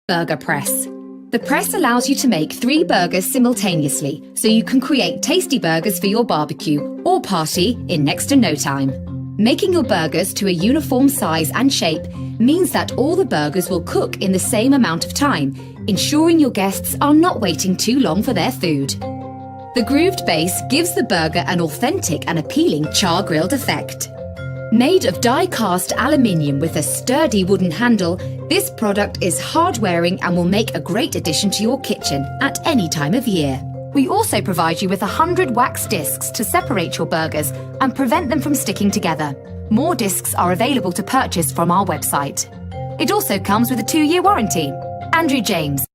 Burger Press. The press allows you to make 3 burgers simultaneously, so you can create tasty burgers for your barbecue or party in next to no time. Making your burgers to a uniform size and shape means that all the burgers will cook in the same amount of time, ensuring your guests are not waiting too long for their food. The grooved base gives the burger an authentic and appealing char-grilled effect. Made of die-cast aluminium with a sturdy wooden handle, this product is hard-wearing and will make a great addition to your kitchen at any time of year. We also provide you with 100 wax discs to separate your burgers and prevent them from sticking together. More discs are available to purchase from our website. It also comes with a 2-year warranty. Andrew James.